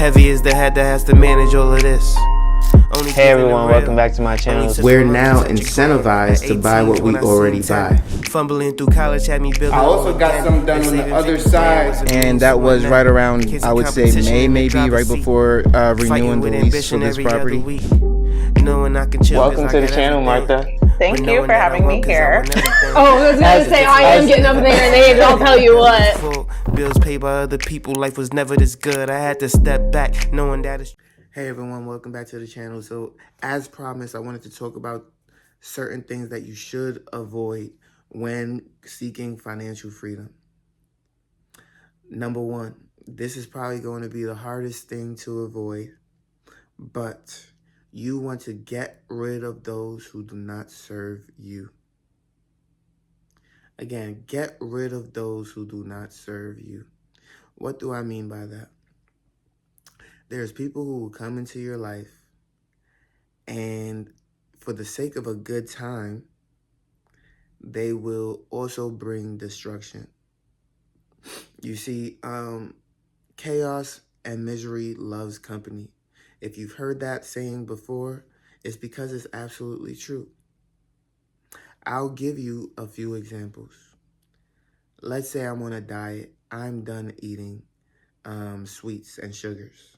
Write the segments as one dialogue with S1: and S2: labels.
S1: Heavy is the head that has to manage all of this.
S2: Hey everyone, welcome back to my channel.
S3: We're now incentivized to buy what we already buy.
S1: Fumbling through college had me building.
S4: I also got some done on the other side.
S2: And that was right around, I would say, May, maybe, right before renewing the lease for this property.
S1: Welcome to the channel, Martha.
S5: Thank you for having me here.
S6: Oh, I was going to say, I am getting up in their names, I'll tell you what.
S1: Bills paid by other people, life was never this good. I had to step back, knowing that it's...
S3: Hey everyone, welcome back to the channel. So, as promised, I wanted to talk about certain things that you should avoid when seeking financial freedom. Number one, this is probably going to be the hardest thing to avoid, but you want to get rid of those who do not serve you. Again, get rid of those who do not serve you. What do I mean by that? There's people who will come into your life and for the sake of a good time, they will also bring destruction. You see, chaos and misery loves company. If you've heard that saying before, it's because it's absolutely true. I'll give you a few examples. Let's say I'm on a diet. I'm done eating sweets and sugars.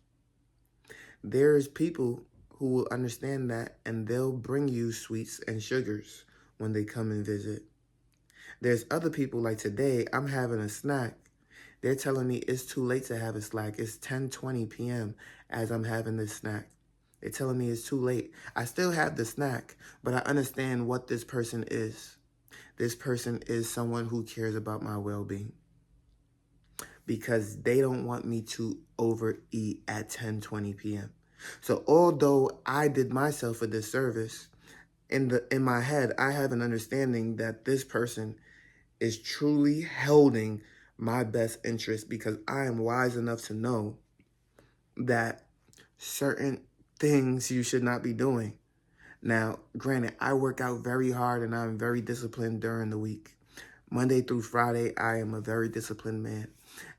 S3: There's people who will understand that and they'll bring you sweets and sugars when they come and visit. There's other people like today, I'm having a snack. They're telling me it's too late to have a snack. It's 10:20 p.m. as I'm having this snack. They're telling me it's too late. I still have the snack, but I understand what this person is. This person is someone who cares about my well-being because they don't want me to overeat at 10:20 p.m. So although I did myself a disservice, in my head, I have an understanding that this person is truly holding my best interest because I am wise enough to know that certain things you should not be doing. Now, granted, I work out very hard and I'm very disciplined during the week. Monday through Friday, I am a very disciplined man.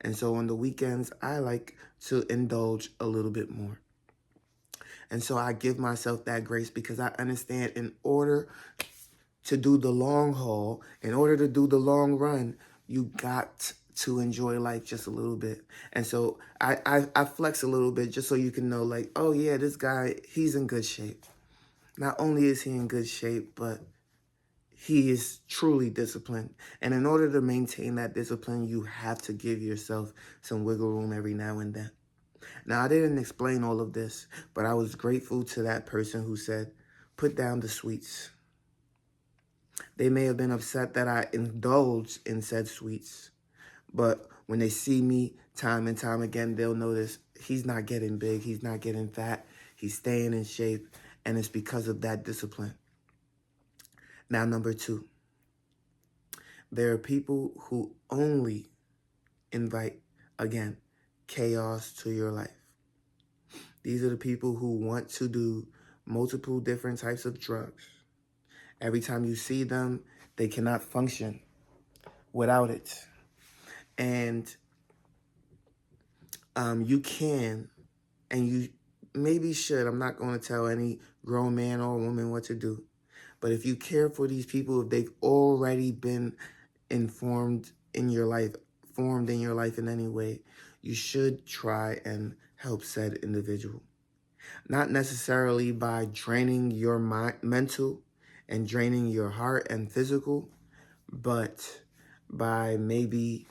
S3: And so on the weekends, I like to indulge a little bit more. And so I give myself that grace because I understand in order to do the long haul, in order to do the long run, you got to enjoy life just a little bit. And so I flex a little bit just so you can know, like, oh yeah, this guy, he's in good shape. Not only is he in good shape, but he is truly disciplined. And in order to maintain that discipline, you have to give yourself some wiggle room every now and then. Now, I didn't explain all of this, but I was grateful to that person who said, put down the sweets. They may have been upset that I indulged in said sweets, but when they see me time and time again, they'll notice he's not getting big, he's not getting fat, he's staying in shape, and it's because of that discipline. Now, number two, there are people who only invite, again, chaos to your life. These are the people who want to do multiple different types of drugs. Every time you see them, they cannot function without it. And you can, and you maybe should, I'm not going to tell any grown man or woman what to do. But if you care for these people, if they've already been formed in your life in any way, you should try and help said individual. Not necessarily by draining your mental and draining your heart and physical, but by maybe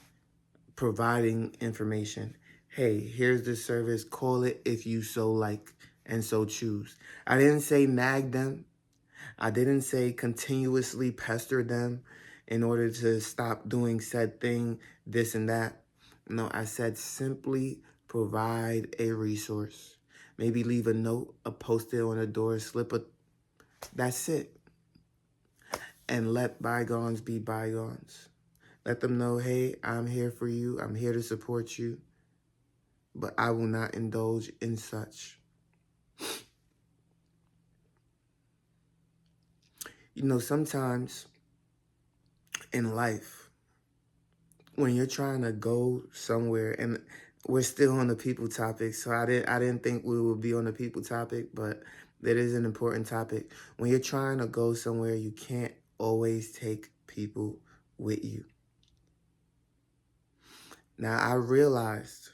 S3: providing information. Hey, here's this service, call it if you so like and so choose. I didn't say nag them. I didn't say continuously pester them in order to stop doing said thing, this and that. No, I said simply provide a resource. Maybe leave a note, a post-it on a door, that's it. And let bygones be bygones. Let them know, hey, I'm here for you. I'm here to support you. But I will not indulge in such. You know, sometimes in life, when you're trying to go somewhere, and we're still on the people topic, so I didn't think we would be on the people topic, but it is an important topic. When you're trying to go somewhere, you can't always take people with you. Now, I realized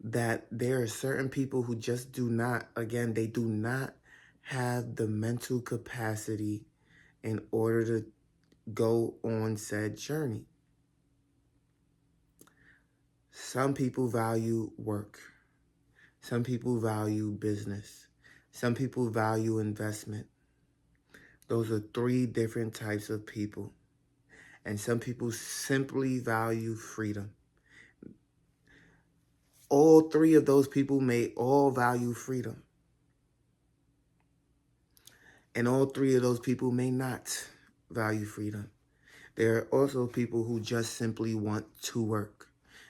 S3: that there are certain people who just do not, again, they do not have the mental capacity in order to go on said journey. Some people value work. Some people value business. Some people value investment. Those are 3 different types of people. And some people simply value freedom. All 3 of those people may all value freedom. And all 3 of those people may not value freedom. There are also people who just simply want to work.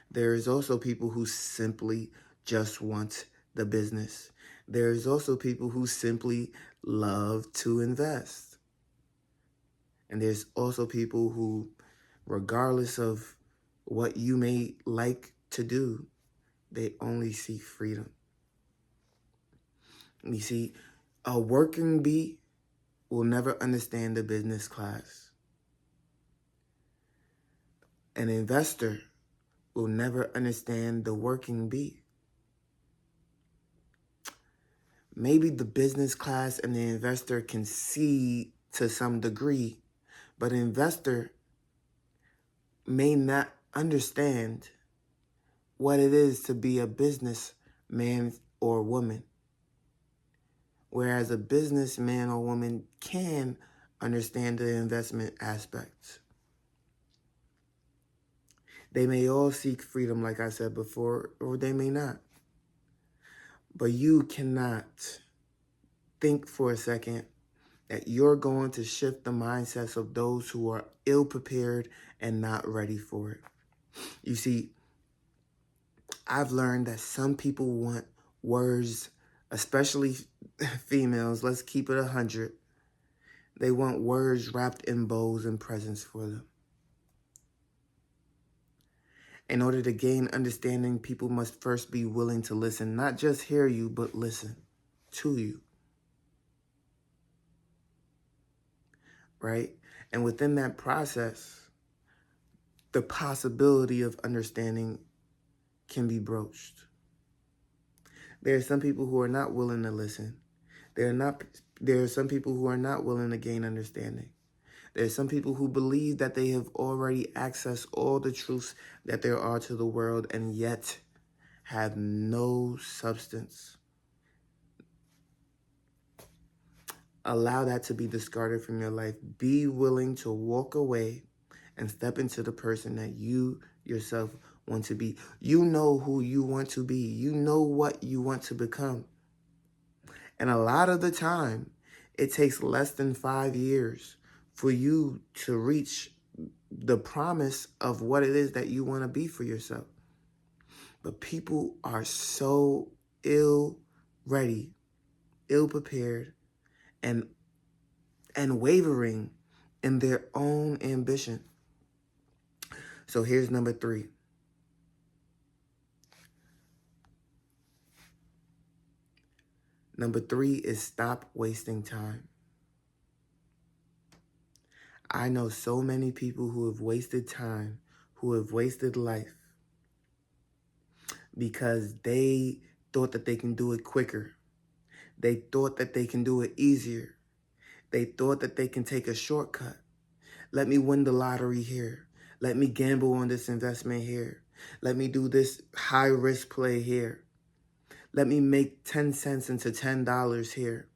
S3: There is also people who simply just want the business. There is also people who simply love to invest. And there's also people who, regardless of what you may like to do, they only seek freedom. You see, a working bee will never understand the business class. An investor will never understand the working bee. Maybe the business class and the investor can see to some degree, but an investor may not understand what it is to be a businessman or woman. Whereas a businessman or woman can understand the investment aspects. They may all seek freedom, like I said before, or they may not. But you cannot think for a second that you're going to shift the mindsets of those who are ill-prepared and not ready for it. You see, I've learned that some people want words, especially females, let's keep it 100. They want words wrapped in bows and presents for them. In order to gain understanding, people must first be willing to listen, not just hear you, but listen to you. Right? And within that process, the possibility of understanding can be broached. There are some people who are not willing to listen. There are some people who are not willing to gain understanding. There are some people who believe that they have already accessed all the truths that there are to the world and yet have no substance. Allow that to be discarded from your life. Be willing to walk away and step into the person that you yourself want to be. You know who you want to be. You know what you want to become. And a lot of the time, it takes less than 5 years for you to reach the promise of what it is that you want to be for yourself. But people are so ill-ready, ill-prepared, and wavering in their own ambition. So here's number 3. Number 3 is stop wasting time. I know so many people who have wasted time, who have wasted life, because they thought that they can do it quicker. They thought that they can do it easier. They thought that they can take a shortcut. Let me win the lottery here. Let me gamble on this investment here. Let me do this high risk play here. Let me make 10 cents into $10 here.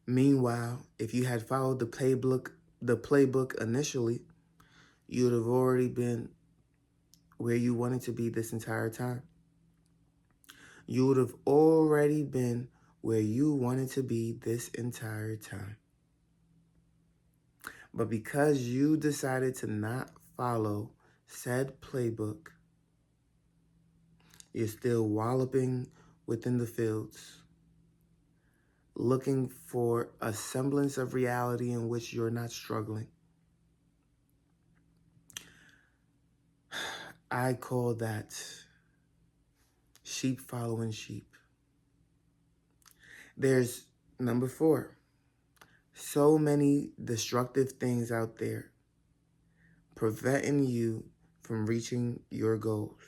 S3: Meanwhile, if you had followed the playbook initially, you would have already been where you wanted to be this entire time. You would have already been where you wanted to be this entire time. But because you decided to not follow said playbook, you're still walloping within the fields, looking for a semblance of reality in which you're not struggling. I call that sheep following sheep. There's number 4. So many destructive things out there preventing you from reaching your goals.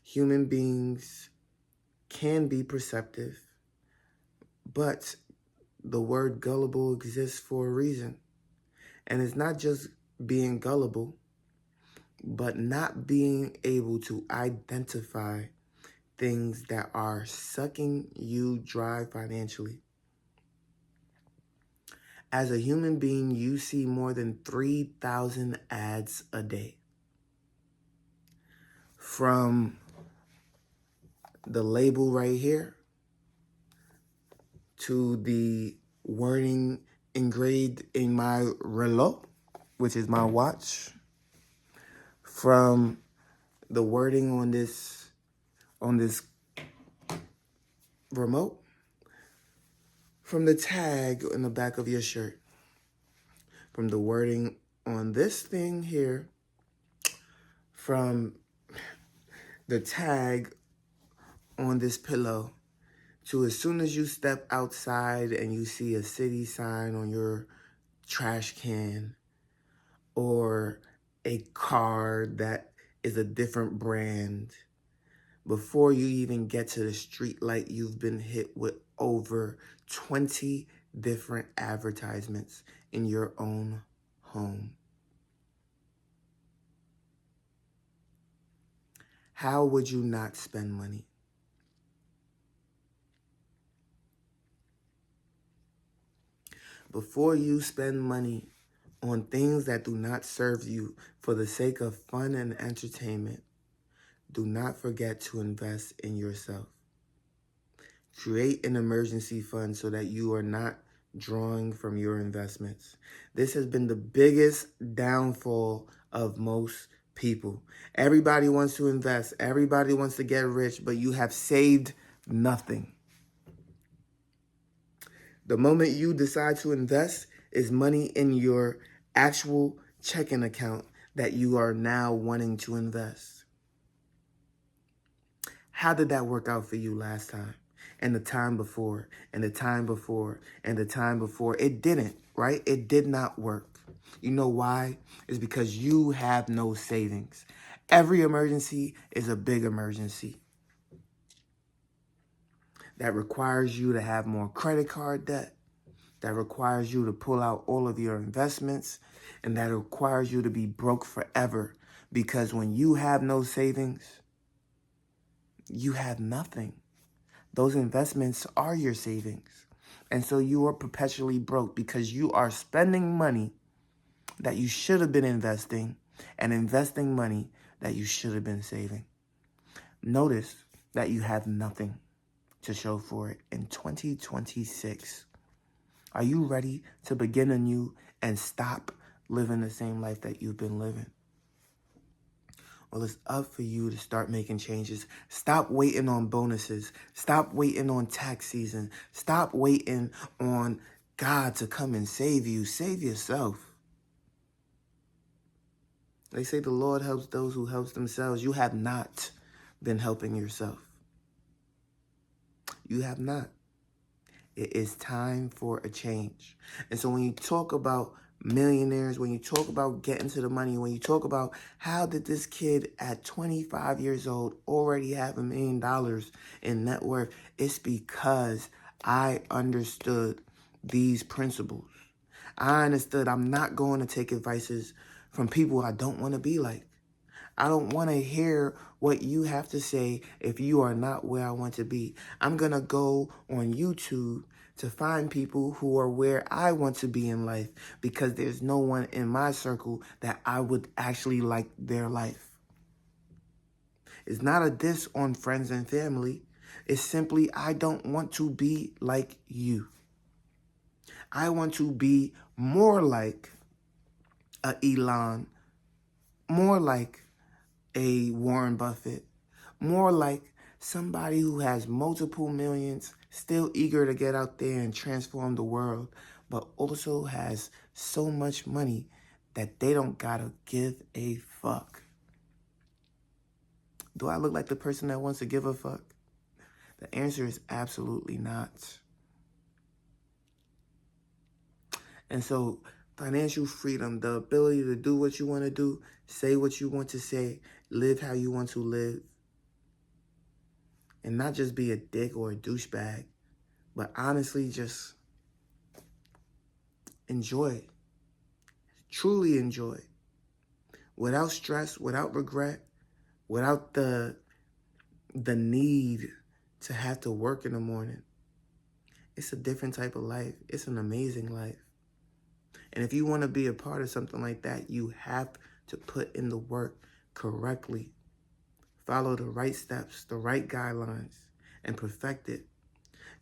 S3: Human beings can be perceptive, but the word gullible exists for a reason. And it's not just being gullible, but not being able to identify things that are sucking you dry financially. As a human being, you see more than 3,000 ads a day. From the label right here to the wording engraved in my reloj, which is my watch, from the wording on this remote, from the tag in the back of your shirt, from the wording on this thing here, from the tag on this pillow, to as soon as you step outside and you see a city sign on your trash can, or a car that is a different brand, before you even get to the street light, you've been hit with over 20 different advertisements in your own home. How would you not spend money? Before you spend money on things that do not serve you for the sake of fun and entertainment, do not forget to invest in yourself. Create an emergency fund so that you are not drawing from your investments. This has been the biggest downfall of most people. Everybody wants to invest. Everybody wants to get rich, but you have saved nothing. The moment you decide to invest is money in your actual checking account that you are now wanting to invest. How did that work out for you last time? And the time before, and the time before, and the time before? It didn't, right? It did not work. You know why? It's because you have no savings. Every emergency is a big emergency that requires you to have more credit card debt, that requires you to pull out all of your investments, and that requires you to be broke forever. Because when you have no savings, you have nothing. Those investments are your savings. And so you are perpetually broke because you are spending money that you should have been investing and investing money that you should have been saving. Notice that you have nothing to show for it in 2026. Are you ready to begin anew and stop living the same life that you've been living? Well, it's up for you to start making changes. Stop waiting on bonuses. Stop waiting on tax season. Stop waiting on God to come and save you. Save yourself. They say the Lord helps those who help themselves. You have not been helping yourself. You have not. It is time for a change. And so when you talk about millionaires, when you talk about getting to the money, when you talk about how did this kid at 25 years old already have $1 million in net worth, it's because I understood these principles. I understood I'm not going to take advices from people I don't want to be like. I don't want to hear what you have to say if you are not where I want to be. I'm going to go on YouTube to find people who are where I want to be in life because there's no one in my circle that I would actually like their life. It's not a diss on friends and family. It's simply I don't want to be like you. I want to be more like a Elon, more like a Warren Buffett, more like somebody who has multiple millions, still eager to get out there and transform the world, but also has so much money that they don't gotta give a fuck. Do I look like the person that wants to give a fuck? The answer is absolutely not. And so financial freedom, the ability to do what you want to do, say what you want to say, live how you want to live, and not just be a dick or a douchebag, but honestly just enjoy. Truly enjoy. Without stress, without regret, without the need to have to work in the morning. It's a different type of life. It's an amazing life. And if you want to be a part of something like that, you have to put in the work correctly. Follow the right steps, the right guidelines, and perfect it.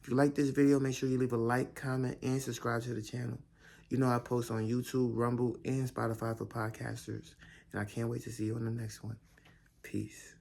S3: If you like this video, make sure you leave a like, comment, and subscribe to the channel. You know I post on YouTube, Rumble, and Spotify for podcasters. And I can't wait to see you on the next one. Peace.